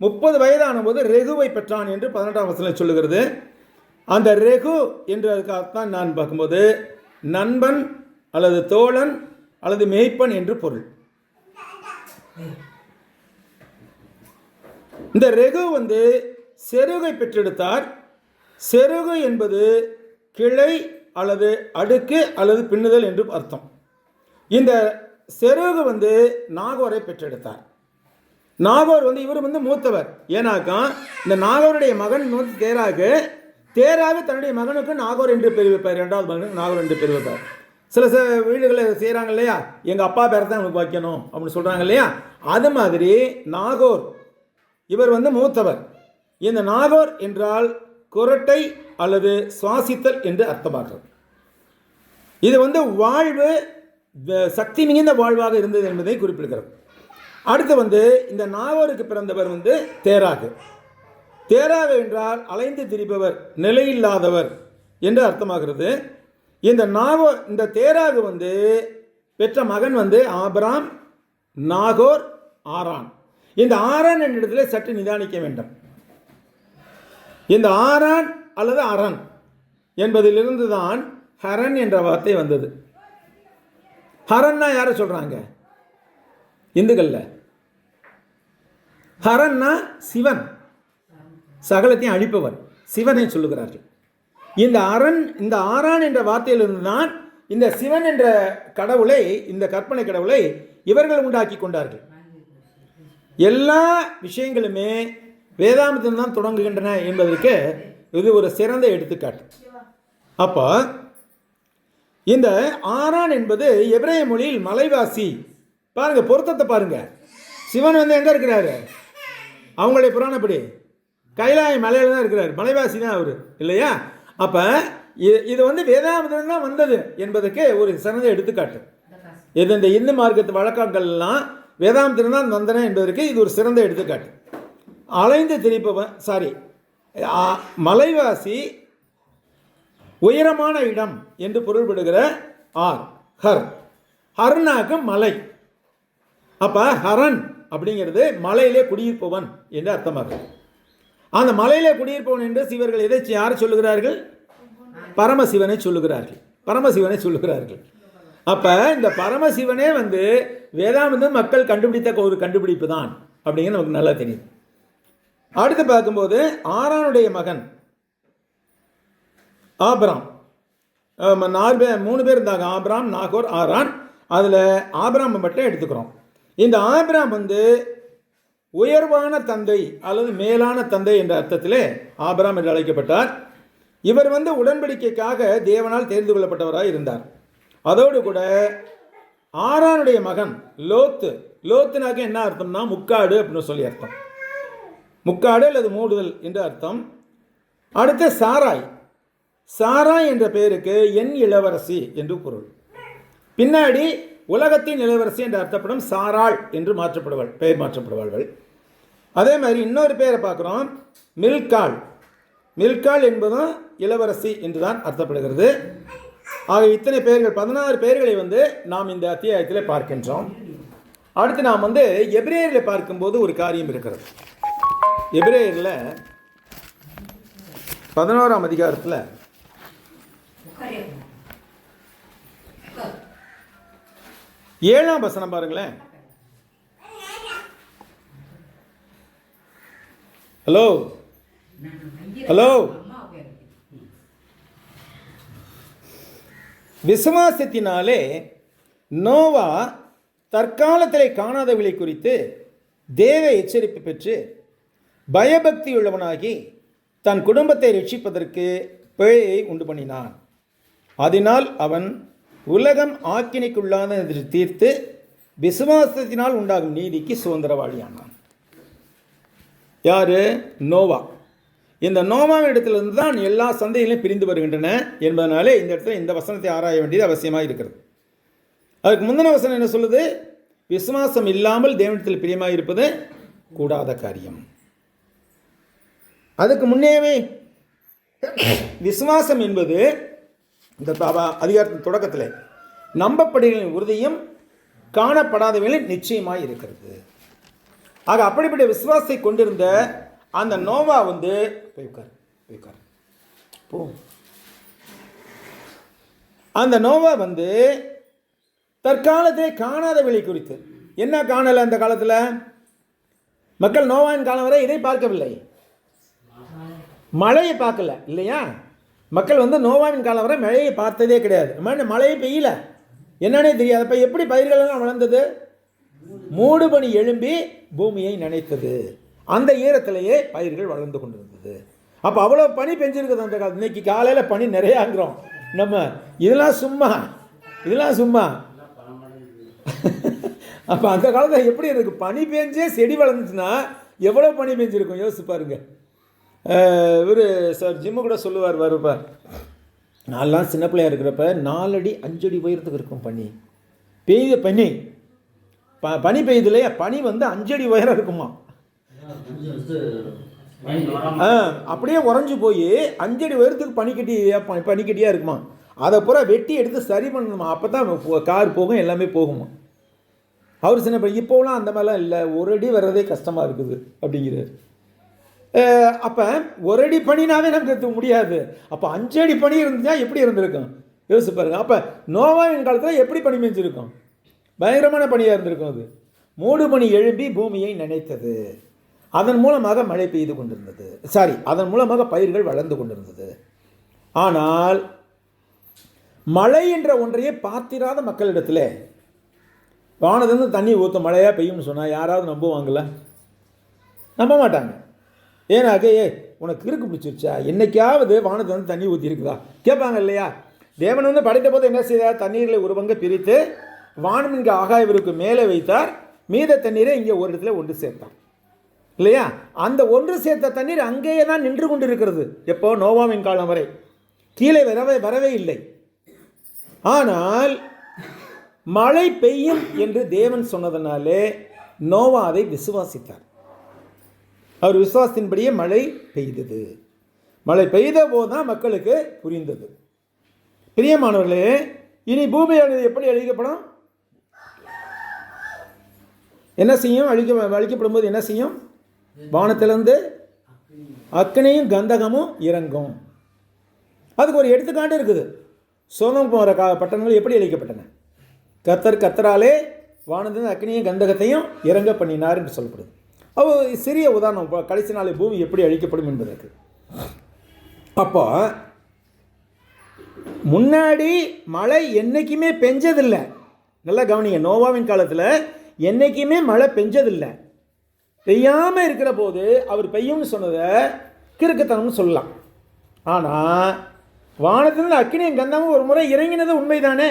S1: 30 வயதான போது ரெகுவை பெற்றான் என்று 18ஆம் வசனம் சொல்லுகிறது. அந்த ரெகு என்று அதுக்கு அர்த்தம் நான் பார்க்கும்போது நண்பன் அல்லது தோழன் அல்லது மேய்ப்பன் என்று பொருள். இந்த ரெகு செருகை பெற்றெடுத்தார். செருகு என்பது கிளை அல்லது அடுக்கு அல்லது பின்னுதல் என்று அர்த்தம். இந்த செருகு நாகோரை பெற்றெடுத்தார். நாகோர் இவர் மூத்தவர். ஏன்னாக்கா இந்த நாகோருடைய மகன் தேராக தன்னுடைய மகனுக்கு நாகோர் என்று பெயர் வைப்பார். 2வது மகனுக்கு நாகோர் என்று பெயர் வைப்பார். சில வீடுகளில் செய்கிறாங்க இல்லையா, எங்கள் அப்பா பேரை தான் எனக்கு வைக்கணும் அப்படின்னு சொல்கிறாங்க இல்லையா, அது மாதிரி நாகோர் இவர் மூத்தவர். இந்த நாகோர் என்றால் குரட்டை அல்லது சுவாசித்தல் என்று அர்த்தமாகிறது. இது வாழ்வு சக்தி மிகுந்த வாழ்வாக இருந்தது என்பதை குறிப்பிடுகிறது. அடுத்து இந்த நாகோருக்கு பிறந்தவர் தேராகு. தேராகு என்றால் அலைந்து திரிபவர், நிலையில்லாதவர் என்று அர்த்தமாகிறது. இந்த தேராகு பெற்ற மகன் ஆபிராம், நாகோர், ஆரான். இந்த ஆரான் என்ற இடத்துல சற்று நிதானிக்க வேண்டும். இந்த ஆரான் அல்லது அரண் என்பதிலிருந்து தான் ஹரன் என்ற வார்த்தை வந்தது. ஹரன்னா யாரை சொல்றாங்க? இந்துக்கள்ல ஹரன்னா சிவன், சகலத்தையும் அழிப்பவர், சிவனை சொல்லுகிறார்கள். இந்த ஆரான் என்ற வார்த்தையிலிருந்து தான் இந்த சிவன் என்ற கடவுளை, இந்த கற்பனை கடவுளை இவர்கள் உண்டாக்கி கொண்டார்கள். எல்லா விஷயங்களுமே வேதாந்தத்தில் தான் தொடங்குகின்றன என்பதற்கு இது ஒரு சிறந்த எடுத்துக்காட்டு. அப்போ இந்த ஆரான் என்பது எபிரேய மொழியில் மலைவாசி. பாருங்க, பொருத்தத்தை பாருங்க. சிவன் எங்க இருக்கிறாரு? அவங்களுடைய புராணப்படி கைலாய மலையில தான் இருக்கிறார். மலைவாசி தான் அவர் இல்லையா? அப்போ இது வேதாந்தம் தான் வந்தது என்பதற்கு ஒரு சிறந்த எடுத்துக்காட்டு. இது இந்த இந்து மார்க்கத்து வழக்கங்கள்லாம் வேதாந்தம் தான் வந்தன என்பதற்கு இது ஒரு சிறந்த எடுத்துக்காட்டு. அலைந்து திரிப்பவன் மலைவாசி, உயரமான இடம் என்று பொருள்படுகிற ஹர்னாக்கு மலை. அப்ப ஹரன் அப்படிங்கிறது மலையிலே குடியிருப்பவன் என்று அர்த்தமாகும். அந்த மலையிலே குடியிருப்பவன் என்று சிவர்கள் எதை யார் சொல்லுகிறார்கள்? பரமசிவனை சொல்லுகிறார்கள். அப்ப இந்த பரமசிவனே வேதாந்தம் மக்கள் கண்டுபிடித்த ஒரு கண்டுபிடிப்பு தான் அப்படிங்கிறது நமக்கு நல்லா தெரியும். அடுத்து பார்க்கும்போது ஆரானுடைய மகன் ஆபிராம். 3 பேர் இருந்தாங்க, ஆபிராம், நாகோர், ஆரான். அதில் ஆபிராம் மட்டும் எடுத்துக்கிறோம். இந்த ஆபிராம் உயர்வான தந்தை அல்லது மேலான தந்தை என்ற அர்த்தத்திலே ஆபிராம் என்று அழைக்கப்பட்டார். இவர் உடன்படிக்கைக்காக தேவனால் தேர்ந்து கொள்ளப்பட்டவராக இருந்தார். அதோடு கூட ஆரானுடைய மகன் லோத்துனாக்க என்ன அர்த்தம்னா முக்காடு அப்படின்னு சொல்லி அர்த்தம். முக்காடு அல்லது மூடுதல் என்று அர்த்தம். அடுத்து சாராய் என்ற பெயருக்கு என் இளவரசி என்று பொருள். பின்னாடி உலகத்தின் இளவரசி என்று அர்த்தப்படும் சாராள் என்று பெயர் மாற்றப்படுவார்கள். அதே மாதிரி இன்னொரு பெயரை பார்க்குறோம், மில்காள் என்பதும் இளவரசி என்றுதான் அர்த்தப்படுகிறது. ஆக இத்தனை பெயர்கள் 16 பெயர்களை நாம் இந்த அத்தியாயத்தில் பார்க்கின்றோம். அடுத்து நாம் எபிரேயரில் பார்க்கும்போது ஒரு காரியம் இருக்கிறது. எபிரேயரில் 11ஆம் அதிகாரத்தில் 7ஆம் வசனம் பாருங்களேன். Hello hello. விசுவாசத்தினாலே நோவா தற்காலத்திலே காணாதவளை குறித்து தேவ எச்சரிப்பு பெற்று பயபக்தியுள்ளவனாகி தன் குடும்பத்தை ரட்சிப்பதற்கு பிழையை உண்டு பண்ணினான். அதனால் அவன் உலகம் ஆக்கினைக்குள்ளான தீர்த்து விசுவாசத்தினால் உண்டாகும் நீதிக்கு சுதந்திரவாளியானான். யாரு? நோவா. இந்த நோவாவின் இடத்திலிருந்து தான் எல்லா சந்தைகளும் பிரிந்து வருகின்றன என்பதனாலே இந்த இடத்துல இந்த வசனத்தை ஆராய வேண்டியது அவசியமாக இருக்கிறது. அதுக்கு முந்தின வசனம் என்ன சொல்லுது? விசுவாசம் இல்லாமல் தேவனிடத்தில் பிரியமாக இருப்பது கூடாத காரியம். அதுக்கு முன்னேவே விசுவாசம் என்பது இந்த அதிகாரத்தின் தொடக்கத்தில் நம்பப்படுகளின் உறுதியும் காணப்படாதவர்களின் நிச்சயமாய் இருக்கிறது. ஆக அப்படிப்பட்ட விசுவாசத்தை கொண்டிருந்த அந்த நோவா போ அந்த நோவா தற்காலத்தை காணாதவளை குறித்து என்ன காணலை? அந்த காலத்தில் மக்கள் நோவாவின் காலம் வரை இதை பார்க்கவில்லை, மழையை பார்க்கல இல்லையா? மக்கள் நோவாவின் காலம் வரை மழையை பார்த்ததே கிடையாது. மழையை பெய்யல, என்னன்னே தெரியாது. அப்போ எப்படி பயிர்களெல்லாம் வளர்ந்தது? மூடு பனி எழும்பி பூமியை நனைத்தது. அந்த ஈரத்திலேயே பயிர்கள் வளர்ந்து கொண்டிருந்தது. அப்போ அவ்வளோ பனி பெஞ்சிருக்குது அந்த காலத்தில். இன்னைக்கு காலையில் பனி நிறையாங்கிறோம் நம்ம. இதெல்லாம் சும்மா. அப்போ அந்த காலத்தில் எப்படி இருக்கு? பனி பெஞ்சே செடி வளர்ந்துச்சுன்னா எவ்வளோ பனி பெஞ்சிருக்கும் யோசிச்சு பாருங்க. இவர் சார் ஜிம்மு கூட சொல்லுவார், வருப்பா நான்லாம் சின்ன பிள்ளையா இருக்கிறப்ப 4 அடி 5 அடி உயரத்துக்கு இருக்கும் பனி. பனி பெய்யுது இல்லையா? பனி 5 அடி உயரம் இருக்குமா. அப்படியே உறைஞ்சு போய் 5 அடி உயரத்துக்கு பனிக்கட்டியாக இருக்குமா. அதை பூரா வெட்டி எடுத்து சரி பண்ணணுமா. அப்போ தான் கார் போகும், எல்லாமே போகுமா. அவர் சின்ன பையன். இப்போலாம் அந்த மாதிரிலாம் இல்லை, 1 அடி வர்றதே கஷ்டமாக இருக்குது அப்படிங்கிறார். அப்போ 1 அடி பனினாவே நமக்கு எடுத்து முடியாது. அப்போ 5 அடி பனி இருந்துச்சா எப்படி இருந்திருக்கும் யோசிச்சு பாருங்க. அப்போ நோவாவின் காலத்தில் எப்படி பனி பெஞ்சிருக்கும்? பயங்கரமான பனியாக இருந்திருக்கும். அது மூடு பனி எழும்பி பூமியை நனைத்தது. அதன் மூலமாக மழை பெய்து கொண்டிருந்தது. அதன் மூலமாக பயிர்கள் வளர்ந்து கொண்டிருந்தது. ஆனால் மழை என்ற ஒன்றையே பார்த்திராத மக்களிடத்தில் வானத்திலிருந்து தண்ணி ஊற்ற மழையாக பெய்யும்னு சொன்னால் யாராவது நம்புவாங்களா? நம்ப மாட்டாங்க. ஏன்னாக்க உனக்கு கிறுக்கு பிடிச்சிருச்சா? என்னைக்காவது வானத்திலிருந்து தண்ணி ஊற்றி இருக்குதா கேட்பாங்க இல்லையா? தேவன் படைத்த போது என்ன செய்தார்? தண்ணீரில் ஒரு பங்கு பிரித்து வானம் இங்கே ஆகாயவிற்கு மேலே வைத்தார். மீத தண்ணீரை இங்கே ஒரு இடத்துல ஒன்று சேர்த்தார் இல்லையா? அந்த ஒன்று சேர்த்த தண்ணீர் அங்கேயே தான் நின்று கொண்டு இருக்கிறது. எப்போ? நோவாவின் காலம் வரை கீழே வரவே இல்லை. ஆனால் மழை பெய்யும் என்று தேவன் சொன்னதனாலே நோவா அதை விசுவாசித்தார். அவர் விசுவாசத்தின்படியே மழை பெய்தது. மழை பெய்த போது தான் மக்களுக்கு புரிந்தது. பிரியமானவர்களே, இனி பூமியானது எப்படி அழிக்கப்படும்? என்ன செய்யும்? அழிக்கப்படும் போது என்ன செய்யும்? வானத்திலிருந்து அக்கினியும் கந்தகமும் இறங்கும். அதுக்கு ஒரு எடுத்துக்காட்டு இருக்குது. சோதம் போகிற பட்டணங்கள் எப்படி அழிக்கப்பட்டன? கத்தராலே வானத்திலிருந்து அக்கினியும் கந்தகத்தையும் இறங்க பண்ணினார் என்று சொல்லப்படுது. சிறிய உதாரணம், கடைசி நாள் பூமி எப்படி அழிக்கப்படும் என்பதற்கு. அப்போ முன்னாடி மழை என்றைக்குமே பெஞ்சதில்லை. நல்லா கவனிங்க, நோவாவின் காலத்தில் என்றைக்குமே மழை பெஞ்சதில்லை. பெய்யாமல் இருக்கிற போது அவர் பெய்யும்னு சொன்னதை கிறுக்குத்தனம்னு சொல்லலாம். ஆனால் வானத்திலிருந்து அக்கினியும் கந்தமும் ஒரு முறை இறங்கினது உண்மைதானே?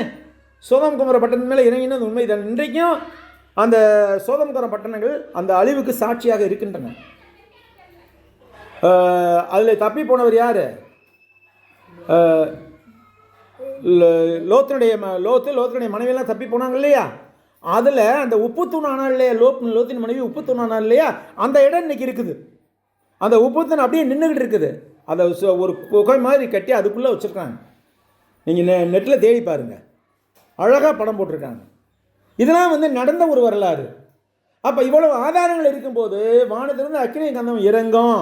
S1: சோதம் குமர பட்டணம் மேலே இறங்கினது உண்மைதானே? இன்றைக்கும் அந்த சோதம் குமர பட்டணங்கள் அந்த அழிவுக்கு சாட்சியாக இருக்கின்றன. அதில் தப்பி போனவர் யார்? லோத்தினுடைய மனைவியெல்லாம் தப்பி போனாங்க இல்லையா? அதில் அந்த உப்பு தூணானா இல்லையா? லோத்தின் மனைவி உப்பு தூணானா இல்லையா? அந்த இடம் இன்னைக்கு இருக்குது. அந்த உப்பு தூண் அப்படியே நின்றுக்கிட்டு இருக்குது. அதை ஒரு குகை மாதிரி கட்டி அதுக்குள்ளே வச்சுருக்காங்க. நீங்கள் நெட்டில் தேடி பாருங்கள், அழகாக படம் போட்டிருக்காங்க. இதெல்லாம் வந்து நடந்த ஒரு வரலாறு. அப்போ இவ்வளவு ஆதாரங்கள் இருக்கும்போது வானத்திலிருந்து அக்கினி கந்தம் இறங்கும்,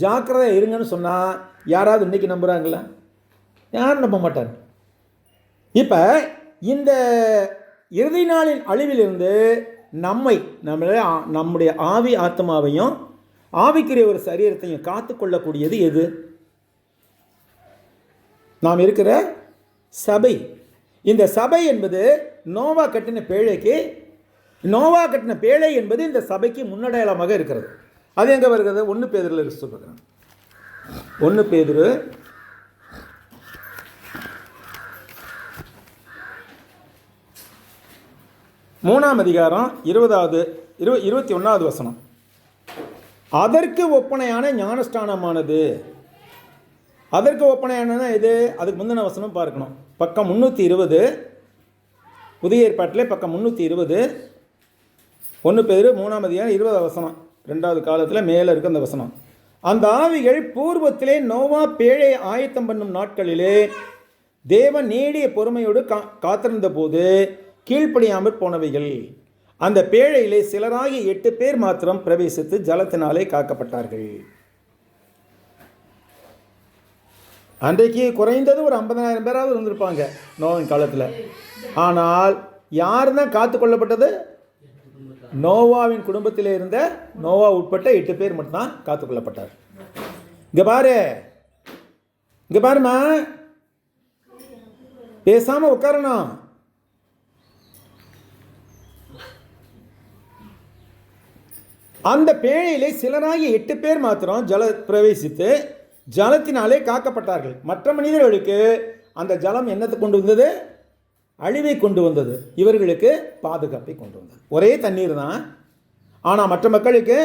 S1: ஜாக்கிரதை இருங்கன்னு சொன்னால் யாராவது இன்றைக்கி நம்புகிறாங்களா? யாரும் நம்ப மாட்டாங்க. இப்போ இந்த இறுதி நாளின் அழிவிலிருந்து நம்முடைய ஆவி ஆத்மாவையும் ஆவிக்குரிய ஒரு சரீரத்தையும் காத்து கொள்ளக்கூடியது எது? நாம் இருக்கிற சபை. இந்த சபை என்பது நோவா கட்டின பேழை என்பது இந்த சபைக்கு முன்னடையாளமாக இருக்கிறது. அது எங்கே வருகிறது? 1 பேதுருல சொல்லுகிறேன். 1 பேதுரு 3ஆம் அதிகாரம் 21வது வசனம். அதற்கு ஒப்பனையான ஞானஸ்தானமானது. அதற்கு ஒப்பனையான இது, அதுக்கு முந்தின வசனம் பார்க்கணும். பக்கம் 320, புதிய ஏற்பாட்டில் பக்கம் 320, 1 பேதுரு 3ஆம் அதிகாரம் 20வது வசனம், 2வது காலத்தில் மேலே இருக்க அந்த வசனம். அந்த ஆவிகள் பூர்வத்திலே நோவா பேழை ஆயத்தம் பண்ணும் நாட்களிலே தேவன் நீடிய பொறுமையோடு காத்திருந்த போது கீழ்ப்படியாமற் போனவைகள். அந்த பேழையிலே சிலராகி 8 பேர் மாத்திரம் பிரவேசித்து ஜலத்தினாலே காக்கப்பட்டார்கள். அன்றைக்கு குறைந்தது ஒரு 50,000 பேராவது இருந்திருப்பாங்க நோவின் காலத்தில். ஆனால் யார் தான் காத்து கொள்ளப்பட்டது? நோவாவின் குடும்பத்தில் இருந்த நோவா உட்பட்ட 8 பேர் மட்டும்தான் காத்து கொள்ளப்பட்டார். இங்கே பாருமா, பேசாமல் உட்காரணும். அந்த பேழையிலே சிலராகி 8 பேர் மாத்திரம் பிரவேசித்து ஜலத்தினாலே காக்கப்பட்டார்கள். மற்ற மனிதர்களுக்கு அந்த ஜலம் என்னத்தை கொண்டு வந்தது? அழிவை கொண்டு வந்தது. இவர்களுக்கு பாதுகாப்பை கொண்டு வந்தது. ஒரே தண்ணீர் தான், ஆனால் மற்ற மக்களுக்கு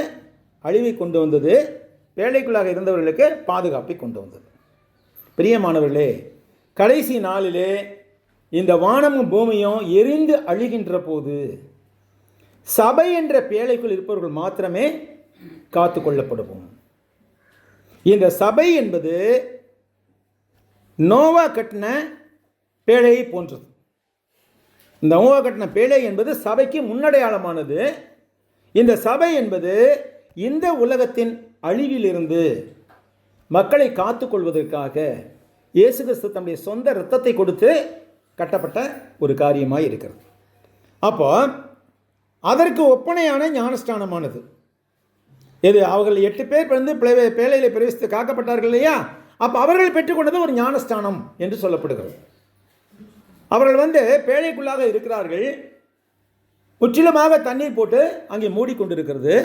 S1: அழிவை கொண்டு வந்தது. பேழைக்குள்ளாக இருந்தவர்களுக்கு பாதுகாப்பை கொண்டு வந்தது. பிரியமானவர்களே, கடைசி நாளிலே இந்த வானமும் பூமியும் எரிந்து அழிகின்ற போது சபை என்ற பேழைக்குள் இருப்பவர்கள் மாத்திரமே காத்து கொள்ளப்படுவோம். இந்த சபை என்பது நோவா கட்டின பேழையை போன்றது. இந்த நோவா கட்டின பேழை என்பது சபைக்கு முன்னடையாளமானது. இந்த சபை என்பது இந்த உலகத்தின் அழிவிலிருந்து மக்களை காத்து கொள்வதற்காக இயேசு கிறிஸ்து தம்முடைய சொந்த இரத்தத்தை கொடுத்து கட்டப்பட்ட ஒரு காரியமாக இருக்கிறது. அப்போ அதற்கு ஒப்பனையான ஞானஸ்தானமானது எது? அவர்கள் 8 பேர் வந்து பேழையில் பிரவேசித்து காக்கப்பட்டார்கள் இல்லையா? அப்போ அவர்கள் பெற்றுக்கொண்டது ஒரு ஞானஸ்தானம் என்று சொல்லப்படுகிறது. அவர்கள் வந்து பேழைக்குள்ளாக இருக்கிறார்கள், முற்றிலுமாக தண்ணீர் போட்டு அங்கே மூடிக்கொண்டிருக்கிறது.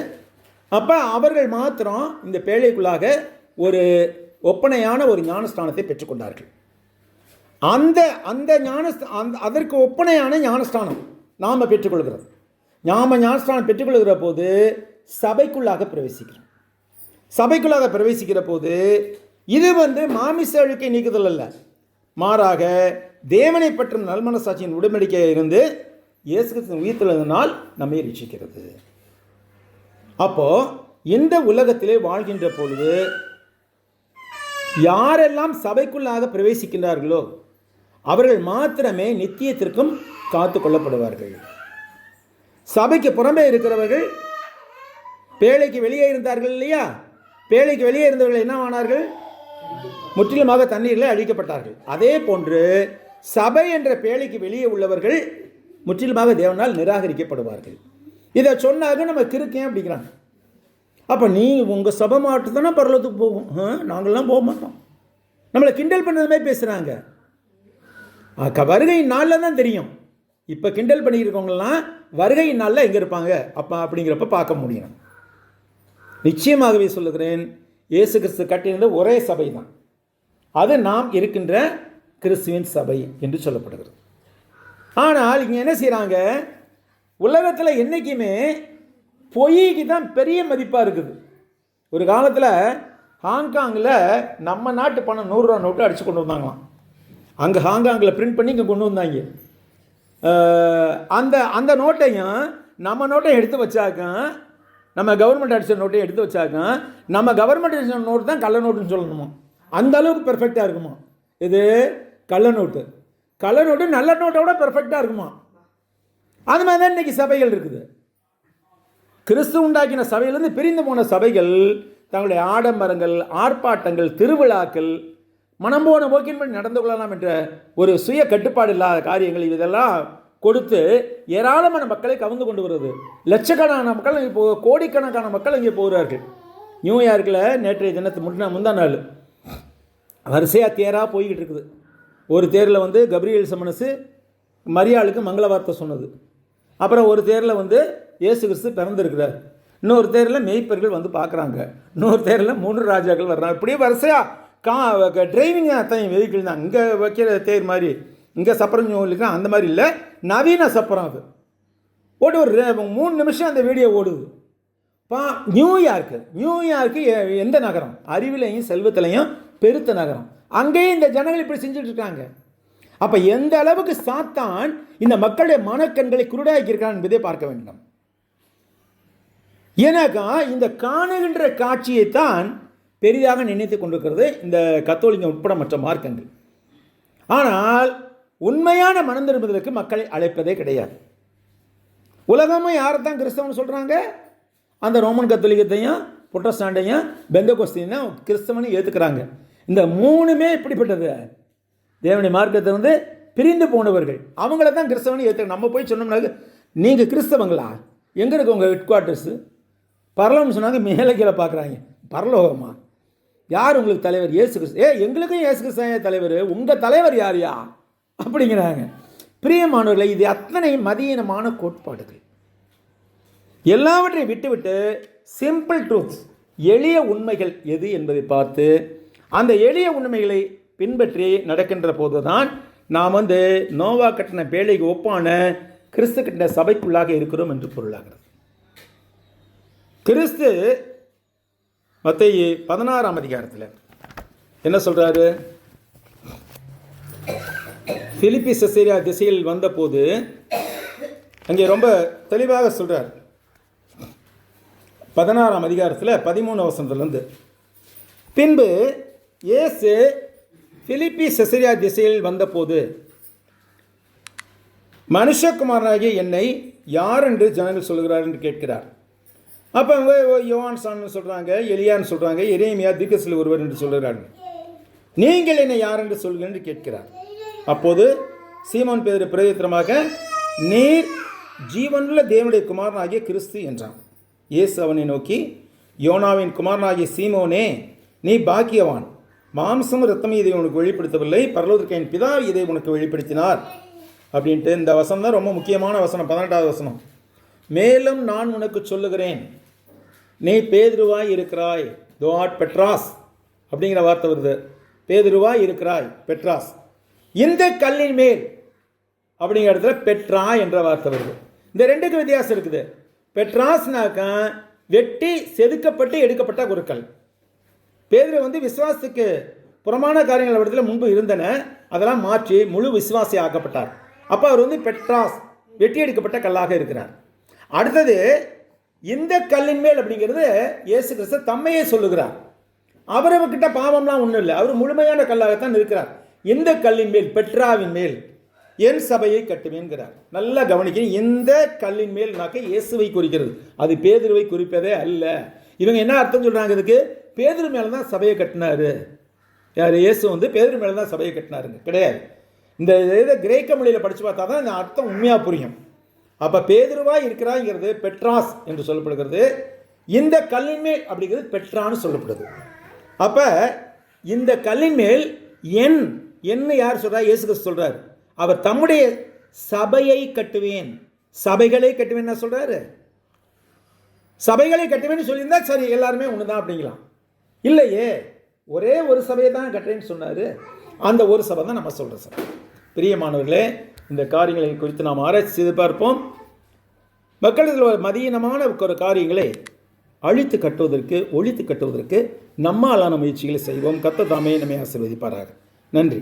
S1: அப்போ அவர்கள் மாத்திரம் இந்த பேழைக்குள்ளாக ஒரு ஒப்பனையான ஒரு ஞானஸ்தானத்தை பெற்றுக்கொண்டார்கள். அதற்கு ஒப்பனையான ஞானஸ்தானம் நாம் பெற்றுக்கொள்கிறோம். ஞானஸ்தானம் பெற்றுக்கொள்கிற போது சபைக்குள்ளாக பிரவேசிக்கிறோம். சபைக்குள்ளாக பிரவேசிக்கிற போது இது வந்து மாமிச அழுக்கை நீக்குதல் அல்ல, மாறாக தேவனை பற்றும் நல்மனசாட்சியின் உடன்படிக்கையாக இருந்து இயேசு கிறிஸ்துவின் உயிர்த்தெழுந்ததினால் நம்மை ரட்சிக்கிறது. அப்போ இந்த உலகத்திலே வாழ்கின்ற பொழுது யாரெல்லாம் சபைக்குள்ளாக பிரவேசிக்கின்றார்களோ அவர்கள் மாத்திரமே நித்தியத்திற்கும் காத்து கொள்ளப்படுவார்கள். சபைக்கு புறம்பே இருக்கிறவர்கள் பேழைக்கு வெளியே இருந்தார்கள் இல்லையா? பேழைக்கு வெளியே இருந்தவர்கள் என்ன ஆனார்கள்? முற்றிலுமாக தண்ணீரில் அழிக்கப்பட்டார்கள். அதே போன்று சபை என்ற பேழைக்கு வெளியே உள்ளவர்கள் முற்றிலுமாக தேவனால் நிராகரிக்கப்படுவார்கள். இதை சொன்னாங்க நம்ம கிறுக்கேன் அப்படிங்கிறாங்க. அப்போ நீ உங்கள் சபை மாட்டு தானே பரலோகத்துக்கு போகும், நாங்கள்லாம் போக மாட்டோம். நம்மளை கிண்டல் பண்ணுறதுமே பேசுகிறாங்க. வருகை நாளில் தான் தெரியும். இப்போ கிண்டல் பண்ணியிருக்கவங்களாம் வருகை நாளில் எங்கே இருப்பாங்க அப்போ அப்படிங்கிறப்ப பார்க்க முடியும். நிச்சயமாகவே சொல்லுகிறேன், இயேசு கிறிஸ்து கட்டியிருந்த ஒரே சபை தான் அது, நாம் இருக்கின்ற கிறிஸ்துவின் சபை என்று சொல்லப்படுகிறது. ஆனால் இங்கே என்ன செய்கிறாங்க? உலகத்தில் என்றைக்குமே பொய்க்கு தான் பெரிய மதிப்பாக இருக்குது. ஒரு காலத்தில் ஹாங்காங்கில் நம்ம நாட்டு பணம் 100 ரூபா நோட்டு அடித்து கொண்டு வந்தாங்களாம். அங்கே ஹாங்காங்கில் பிரிண்ட் பண்ணி இங்கே கொண்டு வந்தாங்க. அந்த நோட்டையும் நம்ம நோட்டையும் எடுத்து வச்சாக்க, நம்ம கவர்மெண்ட் அடித்த நோட்டையும் எடுத்து வச்சாக்க, நம்ம கவர்மெண்ட் அடித்த நோட்டு தான் கள்ள நோட்டுன்னு சொல்லணுமா? அந்த அளவுக்கு பெர்ஃபெக்டாக இருக்குமா? இது கள்ள நோட்டு. கள்ள நோட்டு நல்ல நோட்டோட பெர்ஃபெக்டாக இருக்குமா? அது மாதிரி தான் இன்றைக்கி சபைகள் இருக்குது. கிறிஸ்து உண்டாக்கின சபையிலிருந்து பிரிந்து போன சபைகள் தங்களுடைய ஆடம்பரங்கள், ஆர்ப்பாட்டங்கள், திருவிழாக்கள், மனம் போன போக்கின்படி நடந்து கொள்ளலாம் என்ற ஒரு சுய கட்டுப்பாடு இல்லாத காரியங்கள் இதெல்லாம் கொடுத்து ஏராளமான மக்களை கவர்ந்து கொண்டு வருவது. லட்சக்கணக்கான மக்கள் இப்போ கோடிக்கணக்கான மக்கள் இங்கே போகிறார்கள். நியூயார்க்கில் நேற்றைய தினத்து முந்தா நாள் வரிசையாக தேராக போய்கிட்டு இருக்குது. ஒரு தேரில் வந்து கப்ரியேல் சமனசு மரியாளுக்கு மங்கள வார்த்தை சொன்னது. அப்புறம் ஒரு தேரில் வந்து இயேசு கிறிஸ்து பிறந்திருக்கிறார். இன்னொரு தேரில் மெய்ப்பர்கள் வந்து பார்க்குறாங்க. இன்னொரு தேரில் 3 ராஜாக்கள் வர்றாங்க. இப்படியே வரிசையாக டிரைவிங் அத்தனை வெஹிக்கிள் தான். இங்கே வைக்கிற தேர் மாதிரி இங்கே சப்பரம் சொல்லிக்கா அந்த மாதிரி இல்லை, நவீன சப்பரம். அது ஓட்டு ஒரு 3 நிமிஷம் அந்த வீடியோ ஓடுது. நியூயார்க்கு எந்த நகரம்? அறிவிலையும் செல்வத்திலையும் பெருத்த நகரம். அங்கேயும் இந்த ஜனங்கள் இப்படி செஞ்சுட்டு இருக்காங்க. அப்போ எந்த அளவுக்கு சாத்தான் இந்த மக்களுடைய மனக்கண்களை குருடாக்கியிருக்கான் என்பதை பார்க்க வேண்டும். ஏன்னாக்கா இந்த காணுகின்ற காட்சியைத்தான் பெரிதாக நினைத்து கொண்டிருக்கிறது இந்த கத்தோலிக்க உட்பட மற்ற மார்க்கங்கள். ஆனால் உண்மையான மனம் திரும்புவதற்கு மக்களை அழைப்பதே கிடையாது. உலகமும் யாரைத்தான் கிறிஸ்தவன் சொல்கிறாங்க? அந்த ரோமன் கத்தோலிக்கத்தையும் புரொட்டஸ்டாண்டையும் பெந்தகோஸ்தையும் தான் கிறிஸ்தவனை ஏற்றுக்கிறாங்க. இந்த 3மே இப்படிப்பட்டது. தேவனுடைய மார்க்கத்தை வந்து பிரிந்து போனவர்கள் அவங்கள தான் கிறிஸ்தவனை ஏற்றுக்க. நம்ம போய் சொன்னோம்னாக்க நீங்கள் கிறிஸ்தவங்களா? எங்கே இருக்கு உங்கள் ஹெட் குவார்ட்டர்ஸு? பரலோகம் சொன்னாங்க, மேலே கீழே பார்க்குறாங்க. பரலோகமா? யார் உங்களுக்கு தலைவர்? இயேசு கிறிஸ்து. எங்களுக்கும் இயேசு கிறிஸ்து தலைவர். உங்கள் தலைவர் யாரையா அப்படிங்கிறாங்க. பிரியமானவர்களை, இது அத்தனை மதியீனமான கோட்பாடுகள். எல்லாவற்றையும் விட்டுவிட்டு சிம்பிள் ட்ரூத்ஸ், எளிய உண்மைகள் எது என்பதை பார்த்து அந்த எளிய உண்மைகளை பின்பற்றி நடக்கின்ற போது தான் நாம் வந்து நோவா கட்டின பேழைக்கு ஒப்பான கிறிஸ்து கட்டின சபைக்குள்ளாக இருக்கிறோம் என்று பொருளாகிறது. கிறிஸ்து மத்தேயு 16ஆம் அதிகாரத்தில் என்ன சொல்கிறாரு? பிலிப்பி செசரியா திசையில் வந்தபோது அங்கே ரொம்ப தெளிவாக சொல்கிறார். 16ஆம் அதிகாரத்தில் 13 வசனத்திலிருந்து, பின்பு இயேசு பிலிப்பி செசரியா திசையில் வந்தபோது மனுஷகுமாரனாகிய என்னை யார் என்று ஜனங்கள் சொல்கிறார் என்று கேட்கிறார். அப்போ அவங்க யோவான் சான்னு சொல்கிறாங்க, எலியான்னு சொல்கிறாங்க, எரேமியா தீர்க்கதரிசி ஒருவர் என்று சொல்கிறார்கள். நீங்கள் என்னை யார் என்று சொல்கிறேன் என்று கேட்கிறார். அப்போது சீமோன் பேதுரு பிரதித்திரமாக, நீர் ஜீவனுள்ள தேவனுடைய குமாரனாகிய கிறிஸ்து என்றான். இயேசு அவனை நோக்கி, யோனாவின் குமாரனாகிய சீமோனே, நீ பாக்கியவான். மாம்சமும் இரத்தமும் இதை உனக்கு வெளிப்படுத்தவில்லை, பரலோகத்தின் பிதா இதை உனக்கு வெளிப்படுத்தினார் அப்படின்ட்டு. இந்த வசனம் தான் ரொம்ப முக்கியமான வசனம், 18வது வசனம். மேலும் நான் உனக்கு சொல்லுகிறேன், நீ பேதுருவாய் இருக்கிறாய். தோட் பெட்ராஸ் அப்படிங்கிற வார்த்தை வருது. பேதுருவாய் இருக்கிறாய், பெட்ராஸ். இந்த கல்லின் மேல் அப்படிங்கிற இடத்துல பெட்ரா என்ற வார்த்தை வருது. இந்த 2க்கு வித்தியாசம் இருக்குது. பெட்ராஸ்னாக்கா வெட்டி செதுக்கப்பட்டு எடுக்கப்பட்ட ஒரு கல். பேதுரு வந்து விசுவாசத்துக்கு புறமான காரியங்கள் இடத்துல முன்பு இருந்தன, அதெல்லாம் மாற்றி முழு விசுவாசி ஆக்கப்பட்டார். அப்போ அவர் வந்து பெட்ராஸ், வெட்டி எடுக்கப்பட்ட கல்லாக இருக்கிறார். அடுத்தது இந்த கல்லின் மேல் அப்படிங்கிறது இயேசு கிறிஸ்து தம்மையே சொல்லுகிறார். அவர்கிட்ட பாவம்லாம் ஒன்றும் இல்லை, அவர் முழுமையான கல்லாகத்தான் இருக்கிறார். இந்த கல்லின் மேல், பெட்ராவின் மேல் என் சபையை கட்டுவேன்கிறார். நல்லா கவனிக்கணும், இந்த கல்லின் மேல்னாக்க இயேசுவை குறிக்கிறது, அது பேதுருவை குறிப்பதே அல்ல. இவங்க என்ன அர்த்தம் சொல்கிறாங்க இதுக்கு? பேதுரு மேலே தான் சபையை கட்டினாரு. யார்? இயேசு வந்து பேதுரு மேலே தான் சபையை கட்டினாருங்க கிடையாது. இந்த இதை கிரேக்க மொழியில் படித்து பார்த்தா தான் இந்த அர்த்தம் உண்மையாக புரியும். அப்போ பேதுருவாய் இருக்கிறாங்கிறது பெட்ராஸ் என்று சொல்லப்படுகிறது. இந்த கல்லின் மேல் அப்படிங்கிறது பெட்ரான்னு சொல்லப்படுது. அப்போ இந்த கல்லின் மேல் என்ன யார் சொல்கிறார்? இயேசு கிறிஸ்து சொல்கிறார். அவர் தம்முடைய சபையை கட்டுவேன், சபைகளை கட்டுவேன் என்ன சொல்கிறாரு? சபைகளை கட்டுவேன்னு சொல்லியிருந்தா சரி, எல்லாருமே ஒன்று தான் அப்படிங்களாம். இல்லையே, ஒரே ஒரு சபையை தான் கட்டுறேன்னு சொன்னார். அந்த ஒரு சபை தான் நம்ம சொல்கிற சபை. பிரியமானவர்களே, இந்த காரியங்களை குறித்து நாம் ஆராய்ச்சி செய்து பார்ப்போம். மக்களில் மதியீனமான ஒரு காரியங்களை ஒழித்து கட்டுவதற்கு நம்மாலான முயற்சிகளை செய்வோம். கர்த்தர் தாமே நம்மை ஆசீர்வதிப்பாராக. நன்றி.